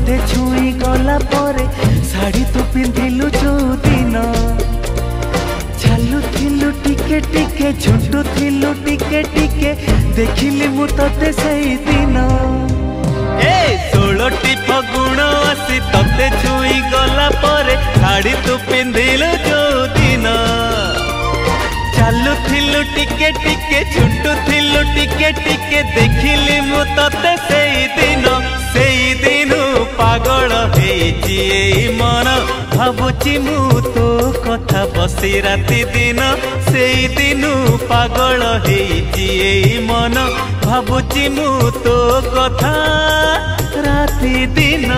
तोते छुई गला परे शाड़ी तू पिंधिलु जो दिन चालू थिलु टिके टिके झुंटू थिलु टिके टिके देखिली मु तोते सही दिन 16टी फगुण आसी तोते छुई गला परे शाड़ी तू पिंधिलु जो दिन चालू थिलु टिके टिके झुंटू थिलु टिके टिके देखिली मु तोते सही दिन पागल हेची मन भावुची मु तो कथा बसी राति दिन से दिन पागल हेची मन भावुची मु तो कथा राति दिन।